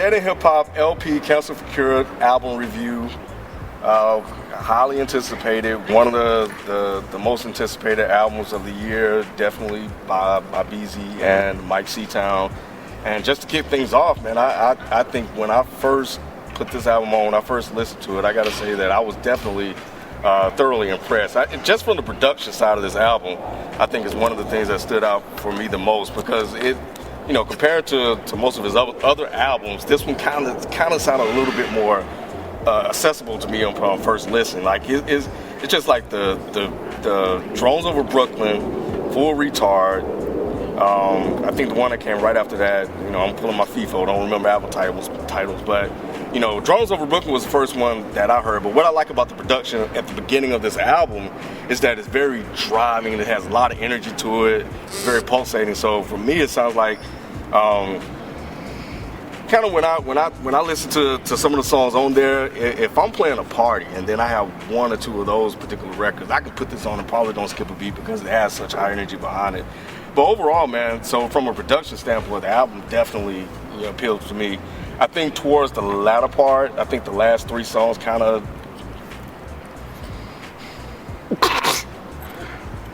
Dead in Hip Hop LP Cancel for Cure album review. Highly anticipated. One of the most anticipated albums of the year, definitely by Beezy and Myke C-Town. And just to kick things off, man, I think when I first put this album on, when I first listened to it, I got to say that I was definitely thoroughly impressed. Just from the production side of this album, I think is one of the things that stood out for me the most, because it, compared to most of his other albums, this one kind of sounded a little bit more accessible to me on first listen. Like it's just like the Drones Over Brooklyn, Full Retard. I think the one that came right after that, I'm pulling my Feefo, don't remember album titles, but Drones Over Brooklyn was the first one that I heard. But what I like about the production at the beginning of this album is that it's very driving and it has a lot of energy to it. It's very pulsating. So for me, it sounds like kind of when I listen to some of the songs on there, if I'm playing a party and then I have one or two of those particular records, I can put this on and probably don't skip a beat because it has such high energy behind it. But overall, man, so from a production standpoint, the album definitely appeals to me. I think towards the latter part, I think the last three songs kind of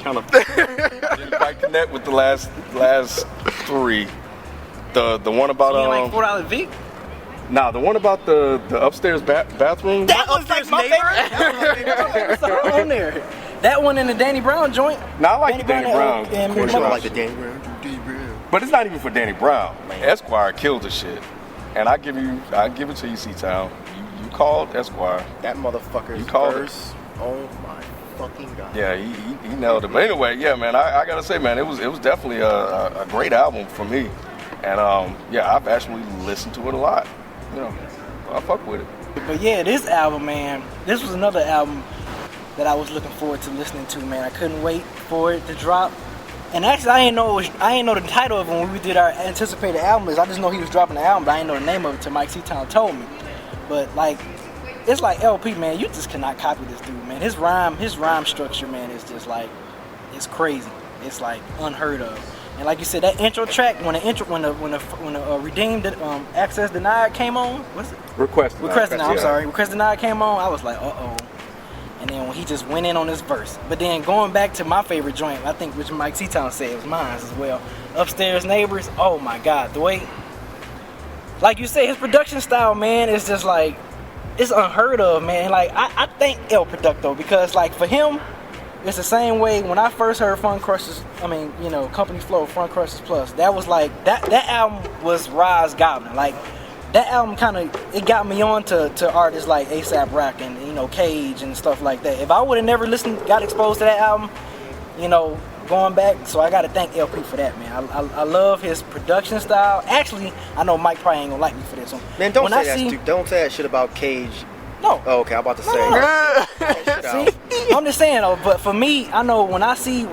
didn't quite connect with the last three. The one about like $4 Vic? Nah, the one about the upstairs bathroom. That was like my favorite. That was my favorite song on there. That one in the Danny Brown joint. No, I like the Danny Brown. I like the Danny Brown. But it's not even for Danny Brown. Esquire killed the shit, and I give it to you, C-Town. You called Esquire. That motherfucker's verse. Oh my fucking god. Yeah, he nailed it. But anyway, yeah, man, I gotta say, man, it was definitely a great album for me, and yeah, I've actually listened to it a lot. I fuck with it. But yeah, this album, man, this was another album that I was looking forward to listening to, man. I couldn't wait for it to drop. And actually, I didn't know the title of it when we did our anticipated album list. I just know he was dropping the album, but I didn't know the name of it till Myke C-Town told me. But like, it's like LP, man. You just cannot copy this dude, man. His rhyme structure, man, is just like, it's crazy. It's like unheard of. And like you said, that intro track, when the Redeemed Access Denied came on, what's it? Request Denied. Request Denied came on. I was like, uh-oh. And then when he just went in on this verse. But then going back to my favorite joint, I think which Myke C-Town said it was mine as well. Upstairs Neighbors. Oh my God, the way, like you said, his production style, man, is just like, it's unheard of, man. Like I thank El Producto, because like for him, it's the same way when I first heard Company Flow, Front Crushers Plus. That was like that album was Rise Goblin. Like that album it got me on to artists like A$AP Rocky and Cage and stuff like that. If I would have never got exposed to that album, going back, so I gotta thank LP for that, man. I love his production style. Actually, I know Myke probably ain't gonna like me for this one. Man, don't say that shit about Cage. No. Oh, okay, I'm about to say. No. See, I'm just saying though. But for me, I know when I see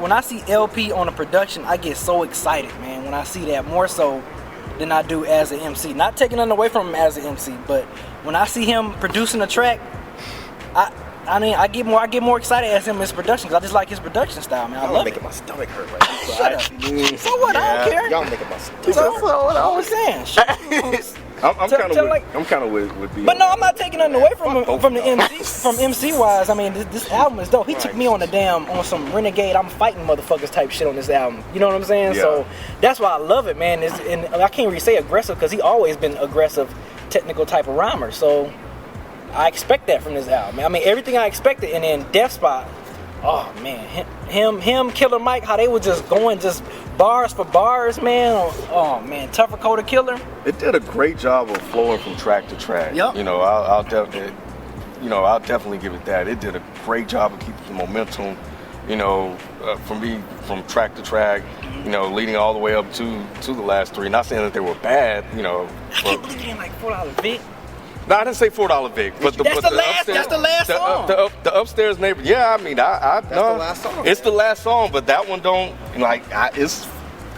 LP on a production, I get so excited, man. When I see that, more so than I do as an MC. Not taking nothing away from him as an MC, but when I see him producing a track, I get more excited as him in his production, because I just like his production style, man. I love it. Making my stomach hurt right now. Shut up. So what? I don't care. Y'all making my stomach. So what I was saying. I'm kind of with B. But no, I'm not taking nothing away from the MC. From MC wise, I mean, this album is dope. He took me on on some renegade, I'm fighting motherfuckers type shit on this album. You know what I'm saying? Yeah. So that's why I love it, man. And I can't really say aggressive, because he always been aggressive, technical type of rhymer. So I expect that from this album. I mean, everything I expected. And then Death Spot, oh man, him, Killer Myke, how they were just going just bars for bars, man. Oh man, Tougher Coder Killer. It did a great job of flowing from track to track. Yep. I'll definitely give it that. It did a great job of keeping the momentum, from track to track, leading all the way up to the last three. Not saying that they were bad, I can't believe it ain't like $4 Vic. No, I didn't say $4 Vic, but that's the last song. The Upstairs Neighbor. Yeah, I mean, that's the last song. It's the last song, but that one don't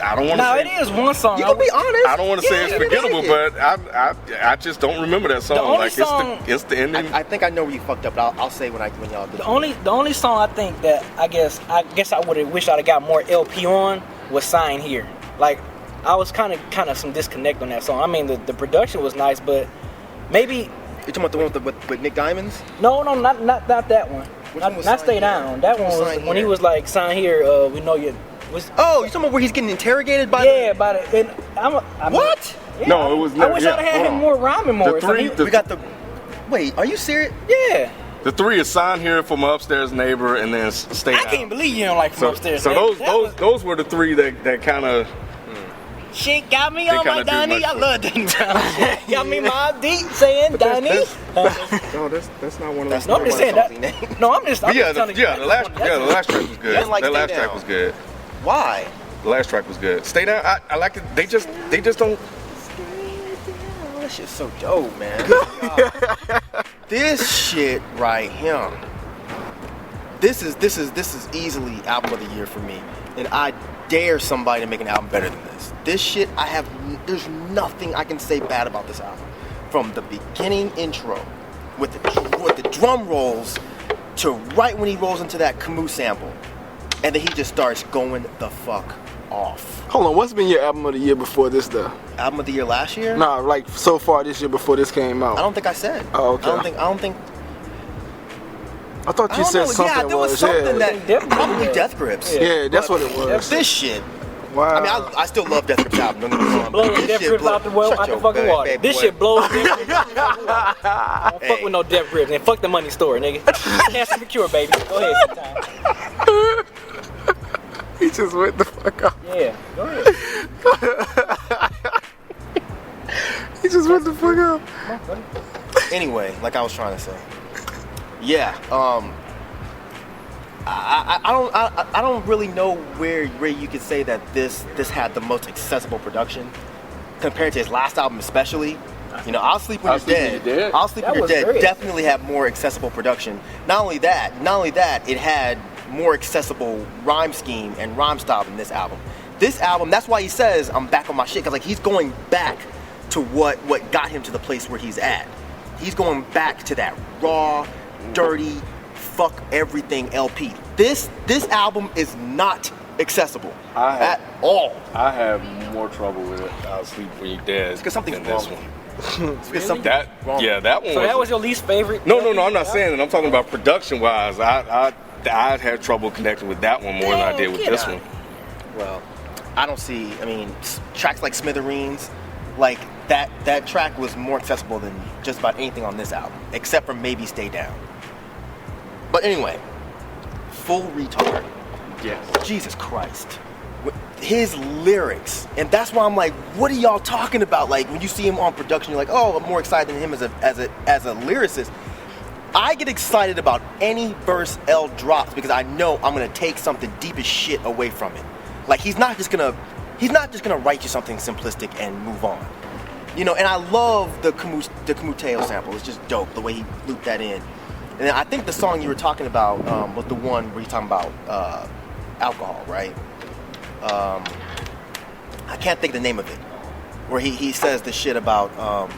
I don't want to. No, it is one song. You can be honest. I don't want to say it's forgettable, but I just don't remember that song. The only song, it's the ending. I think I know where you fucked up, but I'll say when y'all do. The only song I think that I guess I would have wished I'd have got more LP on was Sign Here. Like I was kind of some disconnect on that song. I mean, the production was nice, but maybe. You talking about the one with Nick Diamonds? No, not that one. Not Stay Down. That one was when he was like, sign here. We know you. Oh, you talking about where he's getting interrogated by? Yeah, by the. And What? Yeah, No, it was. I wish I'd had him more rhyming more. We got the. Wait, are you serious? Yeah. The 3 is sign here for my upstairs neighbor, and then stay down. I can't believe you don't like from upstairs. So those were the 3 that kind of. Shit got me on my Donnie. I love Donnie Brown. Got me my deep saying Donnie. No, that's not one of those. No, I'm just saying that. No, I'm just. The last track was good. Like that last Stay track Down. was good. Why? The last track was good. Stay down. I like it. They just don't. That shit's so dope, man. This shit right here. This is easily album of the year for me, and I dare somebody to make an album better than this. This shit, there's nothing I can say bad about this album. From the beginning intro, with the drum rolls, to right when he rolls into that Camus sample, and then he just starts going the fuck off. Hold on, what's been your album of the year before this though? Album of the year last year? Nah, like so far this year before this came out. I don't think I said. Oh, okay. I don't think. I thought you said something. Yeah, there was something that probably Death Grips. Yeah, that's what it was. This shit. Wow. I mean, I still love Death Grips album. Don't get me wrong. Blowing Death Grips out the fucking water. This shit blows Death Grips out the fucking water. Don't fuck with no Death Grips and fuck the money store, nigga. Cancer for cure, baby. Go ahead, sometime. He just went the fuck out. Yeah, go ahead. He just went the fuck out. Anyway, like I was trying to say. Yeah. I don't really know where you could say that this had the most accessible production compared to his last album, especially. You know, I'll Sleep When You're Dead. I'll Sleep When You're Dead definitely had more accessible production. Not only that, it had more accessible rhyme scheme and rhyme style than this album. This album, that's why he says I'm back on my shit, because like he's going back to what got him to the place where he's at. He's going back to that raw, dirty, fuck everything LP. This album is not accessible at all. I have more trouble with it. I'll Sleep When You're Dead. It's because something's than wrong this with one. It's something wrong. Yeah, that one. So that was your least favorite? No, I'm not saying that. I'm talking about production wise. I had trouble connecting with that one more than I did with this one. Well, I don't see. I mean, tracks like Smithereens, like that track was more accessible than just about anything on this album, except for maybe Stay Down. But anyway, Full Retard. Yes. Jesus Christ. His lyrics, and that's why I'm like, what are y'all talking about? Like when you see him on production, you're like, oh, I'm more excited than him as a lyricist. I get excited about any verse L drops because I know I'm gonna take something deep as shit away from it. Like he's not just gonna write you something simplistic and move on. You know, and I love the Camuteo sample. It's just dope the way he looped that in. And I think the song you were talking about was the one where you're talking about alcohol, right? I can't think of the name of it. Where he says the shit about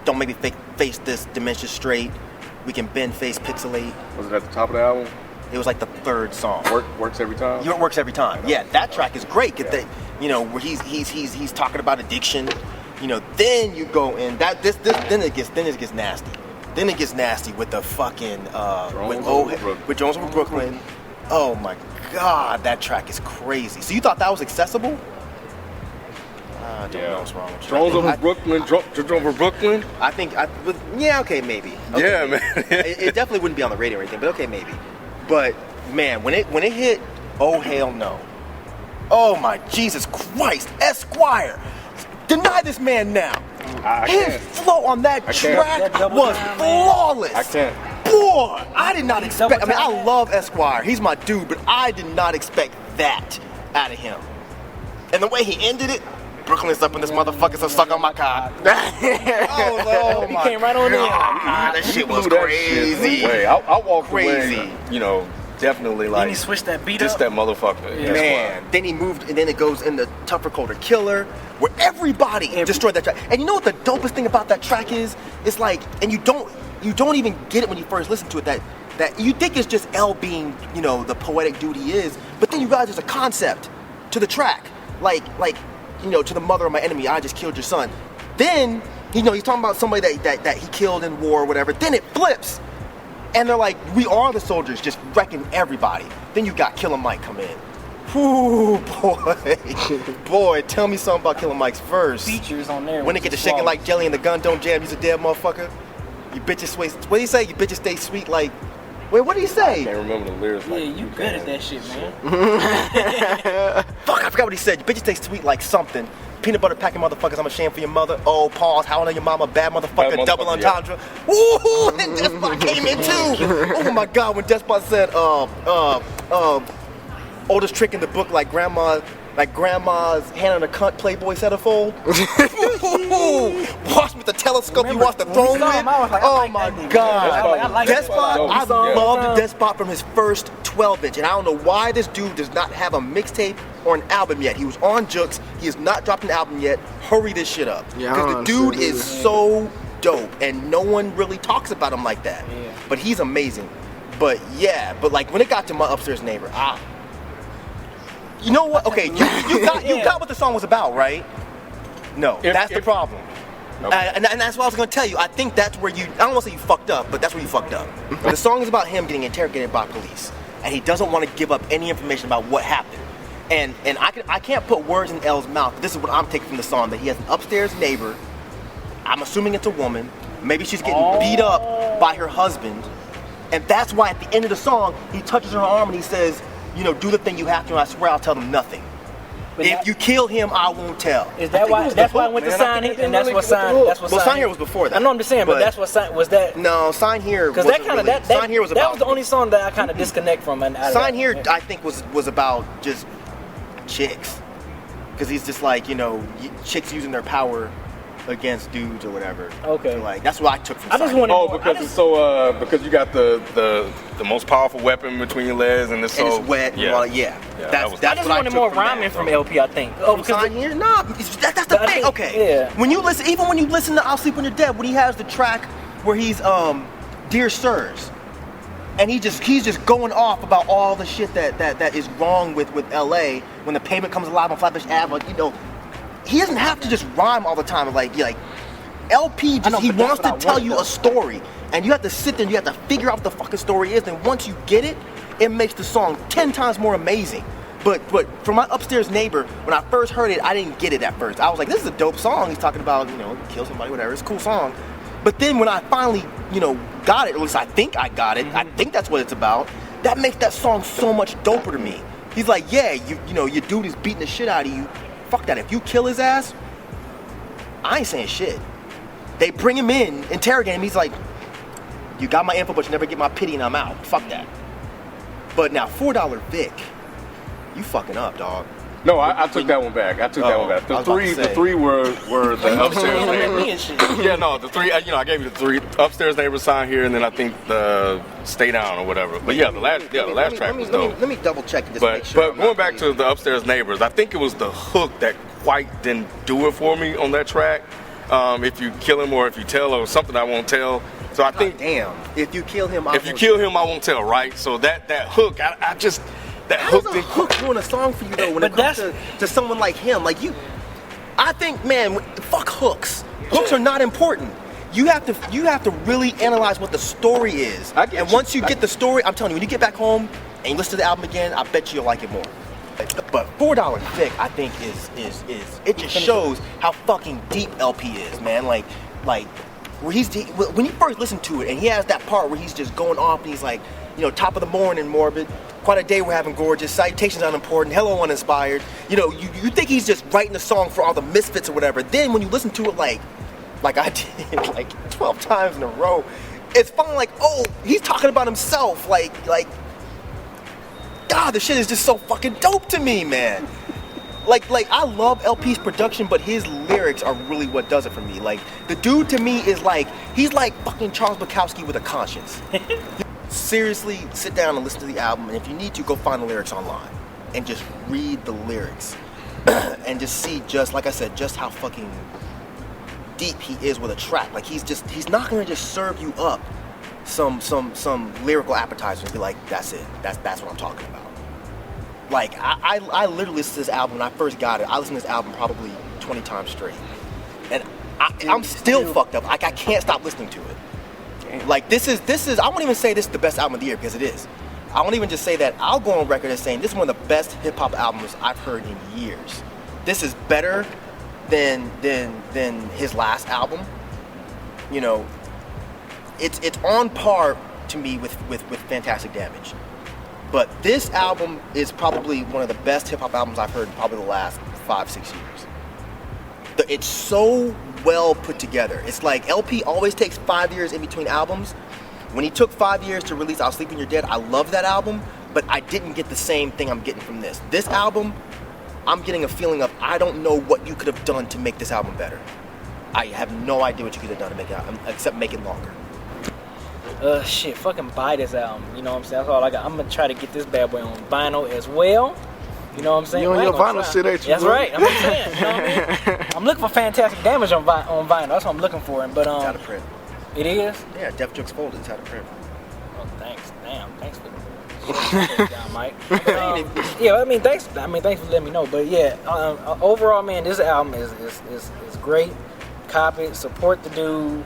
don't make me face this dementia straight. We can bend, face, pixelate. Was it at the top of the album? It was like the third song. Works every time. It works every time. Yeah, that track is great. Cause you know, where he's talking about addiction. You know, then you go in then it gets nasty. Then it gets nasty with the fucking with Jones Over Brooklyn. Oh my God, that track is crazy. So you thought that was accessible? I don't know what's wrong with you. Drones over Brooklyn. I think okay, maybe. Okay, yeah, maybe. man. it definitely wouldn't be on the radio or anything, but okay, maybe. But man, when it hit, oh hell no. Oh my Jesus Christ, Esquire, deny this man now. His flow on that track was flawless. I can't. Boy, I did not expect. I mean, I love Esquire. He's my dude, but I did not expect that out of him. And the way he ended it, Brooklyn's up in this motherfucker, so suck on my cock. Oh my! He came right on in. That shit was crazy. I walked away. You know, definitely like. Then he switched that beat just up. That motherfucker. Yeah. Man, then he moved, and then it goes into Tougher, Colder, Killer, where everybody destroyed that track. And you know what the dopest thing about that track is? It's like, and you don't even get it when you first listen to it. That you think it's just L being, you know, the poetic dude he is, but then you realize there's a concept to the track. to the mother of my enemy, I just killed your son. Then, he's talking about somebody that he killed in war or whatever. Then it flips. And they're like, we are the soldiers, just wrecking everybody. Then you got Killer Myke come in. Ooh, boy, tell me something about Killer Myke's verse. Features on there. When they get to shaking like jelly and the gun don't jam, he's a dead motherfucker. You bitches sweet. What do you say? You bitches stay sweet like. Wait, what do you say? I can't remember the lyrics. Yeah, you good at that shit, man. Fuck, I forgot what he said. You bitches stay sweet like something. Peanut butter packing motherfuckers, I'm ashamed for your mother. Oh, pause. How old are your mama? Bad motherfucker. Double entendre. Yeah. Ooh, and Despot came in too. Oh my God, when Despot said, oldest trick in the book, like grandma's hand on a cunt Playboy centerfold. Watch with the telescope. You watch the throne with. Oh my God. Despot, I loved Despot from his first 12-inch, and I don't know why this dude does not have a mixtape or an album yet. He was on Jukes. He has not dropped an album yet. Hurry this shit up. Because the dude is so dope, and no one really talks about him like that. Yeah. But he's amazing. But like when it got to my upstairs neighbor, you know what? Okay, you got what the song was about, right? No, that's the problem. Okay. And that's what I was going to tell you. I think that's where I don't want to say you fucked up, but that's where you fucked up. The song is about him getting interrogated by police, and he doesn't want to give up any information about what happened. And I can't put words in L's mouth, but this is what I'm taking from the song, that he has an upstairs neighbor. I'm assuming it's a woman. Maybe she's getting beat up by her husband. And that's why at the end of the song, he touches her arm and he says, do the thing you have to, and I swear I'll tell them nothing. But if you kill him, I won't tell. Is that why? That's why I went to Sign Here, and that's what Sign. Well, Sign Here was before that. I know I'm just saying, but that's what Sign was that. No, Sign Here. Because that kind of Sign Here was about. That was the only song that I kind of disconnect from. Sign Here, I think, was about just chicks, because he's just like chicks using their power against dudes or whatever. Okay. So, like that's what I took from. I just wanted. Because you got the most powerful weapon between your legs and it's wet. Yeah. Well, I just wanted more rhyming from LP. I think. Oh, because Sign Here, nah, that's the thing. Okay. Yeah. When you listen to "I'll Sleep When You're Dead," when he has the track where he's "Dear Sirs," and he's just going off about all the shit that is wrong with LA when the pavement comes alive on Flatbush Ave, he doesn't have to just rhyme all the time. Like LP, he wants to tell you a story, and you have to sit there and you have to figure out what the fucking story is. And once you get it, it makes the song 10 times more amazing. But for my upstairs neighbor, when I first heard it, I didn't get it at first. I was like, this is a dope song. He's talking about kill somebody, whatever. It's a cool song. But then when I finally got it, or at least I think I got it. I think that's what it's about. That makes that song so much doper to me. He's like, yeah, your dude is beating the shit out of you. Fuck that. If you kill his ass, I ain't saying shit. They bring him in, interrogate him. He's like, you got my info, but you never get my pity, and I'm out. Fuck that. But now, $4 Vic, you fucking up, dog. No, I took that one back. The three were the upstairs neighbors. Yeah, no, the three. I gave you the three upstairs neighbors Sign Here, and then I think the Stay Down or whatever. But yeah, the last track was dope. Let me double check and just make sure. But going back to the upstairs neighbors, I think it was the hook that quite didn't do it for me on that track. If you kill him or if you tell or something I won't tell. So I think, damn, if you kill him, I won't tell. Right. So that hook, I just. That How's a hook doing a song for you though when it comes to someone like him? Like you, I think, man, fuck hooks. Hooks are not important. You have to really analyze what the story is. And once you get the story, I'm telling you, when you get back home and you listen to the album again, I bet you'll like it more. But $4 Vic, I think is it just shows how fucking deep LP is, man. Like where when you first listen to it and he has that part where he's just going off and he's like, top of the morning, morbid. Quite a day we're having, gorgeous. Salutations unimportant. Hello, uninspired. You think he's just writing a song for all the misfits or whatever. Then when you listen to it like I did, like 12 times in a row, it's finally like, oh, he's talking about himself. Like, God, this shit is just so fucking dope to me, man. Like I love LP's production, but his lyrics are really what does it for me. Like, the dude to me is like, he's like fucking Charles Bukowski with a conscience. Seriously, sit down and listen to the album, and if you need to, go find the lyrics online and just read the lyrics and just see, just like I said, just how fucking deep he is with a track. Like he's not gonna just serve you up some lyrical appetizer and be like, that's it, that's what I'm talking about. Like, I literally listened to this album when I first got it. I listened to this album probably 20 times straight. And I'm still fucked up. Like, I can't stop listening to it. Like, this is, I won't even say this is the best album of the year, because it is. I won't even just say that. I'll go on record as saying this is one of the best hip-hop albums I've heard in years. This is better than his last album. You know, it's on par to me with Fantastic Damage. But this album is probably one of the best hip-hop albums I've heard in probably the last 5-6 years. It's so well put together. It's like LP always takes 5 years in between albums. When he took 5 years to release I'll Sleep When You're Dead, I love that album, but I didn't get the same thing I'm getting from this. This album, I'm getting a feeling of I don't know what you could have done to make this album better. I have no idea what you could have done to make it album, except make it longer. Shit, fucking buy this album. You know what I'm saying? That's all I got. I'm gonna try to get this bad boy on vinyl as well. You know what I'm saying? You on your vinyl shit, ain't you? That's right. I'm just saying. You know what I mean? I'm looking for Fantastic Damage on vinyl. That's what I'm looking for. But It's out of print. It is? Yeah, Def Jux Folded. It's out of print. Oh, thanks. Damn. Thanks for down, Mike. Thanks for letting me know. But yeah, overall, man, this album is great. Cop it. Support the dude.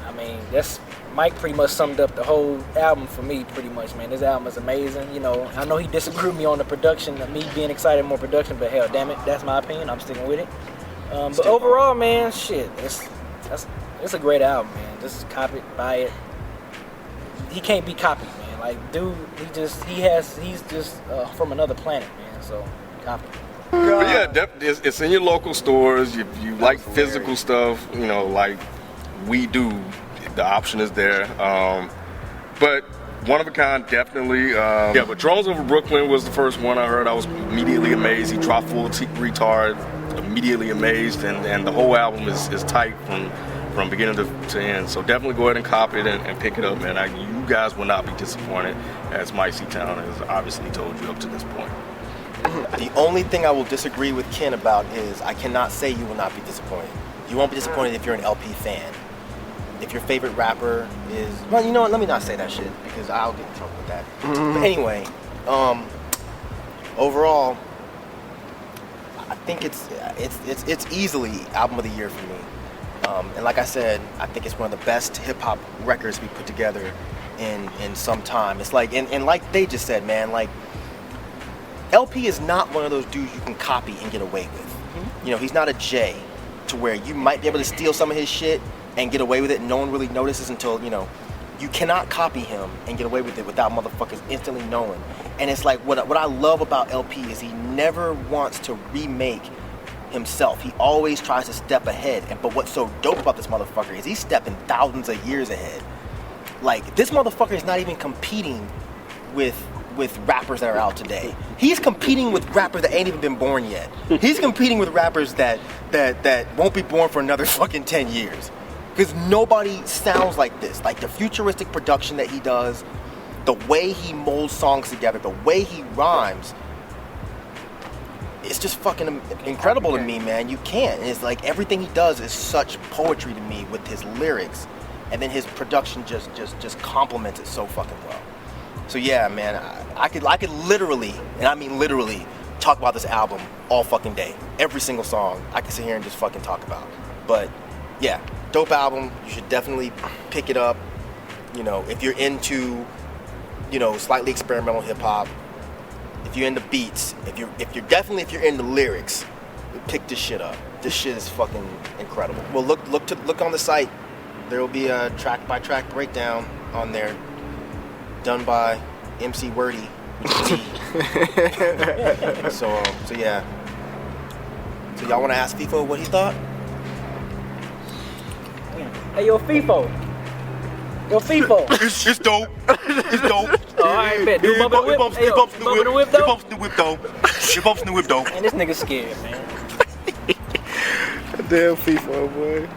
I mean, that's Myke pretty much summed up the whole album for me, pretty much, man. This album is amazing. You know, I know he disagreed with me on the production, me being excited more production, but hell, damn it, that's my opinion. I'm sticking with it. But overall, man, shit, it's a great album, man. Just copy it, buy it. He can't be copied, man. Like, dude, he's just from another planet, man. So, copy it. But yeah, it's in your local stores. If you like physical stuff, you know, like we do, the option is there. But one of a kind, definitely. But Drones Over Brooklyn was the first one I heard. I was immediately amazed. He dropped full retard, immediately amazed, and the whole album is tight from beginning to end. So definitely go ahead and copy it and pick it up, man. You guys will not be disappointed, as Myke C-Town has obviously told you up to this point. The only thing I will disagree with Ken about is I cannot say you will not be disappointed. You won't be disappointed if you're an LP fan. If your favorite rapper is, well, you know what, let me not say that shit because I'll get in trouble with that. But anyway, overall, I think it's easily album of the year for me. And like I said, I think it's one of the best hip hop records we put together in some time. It's like, and like they just said, man, like LP is not one of those dudes you can copy and get away with. You know, he's not a Jay to where you might be able to steal some of his shit and get away with it and no one really notices until, you know, you cannot copy him and get away with it without motherfuckers instantly knowing. And it's like, what I love about LP is he never wants to remake himself. He always tries to step ahead. But what's so dope about this motherfucker is he's stepping thousands of years ahead. Like, this motherfucker is not even competing with rappers that are out today. He's competing with rappers that ain't even been born yet. He's competing with rappers that won't be born for another fucking 10 years. Because nobody sounds like this. Like, the futuristic production that he does, the way he molds songs together, the way he rhymes, it's just fucking incredible to me, man. You can't. And it's like everything he does is such poetry to me with his lyrics. And then his production just complements it so fucking well. So yeah, man, I could literally, and I mean literally, talk about this album all fucking day. Every single song I could sit here and just fucking talk about. But yeah, dope album. You should definitely pick it up. You know, if you're into, you know, slightly experimental hip hop, if you're into beats, if you're into lyrics, pick this shit up. This shit is fucking incredible. Well, look on the site. There will be a track by track breakdown on there, done by MC Wordy. So yeah. So y'all want to ask Feefo what he thought? Hey, yo, Feefo. It's dope. It's dope. All right, bet. Do bump in the whip. It bumps in the whip though. And this nigga scared, man. Damn Feefo, boy.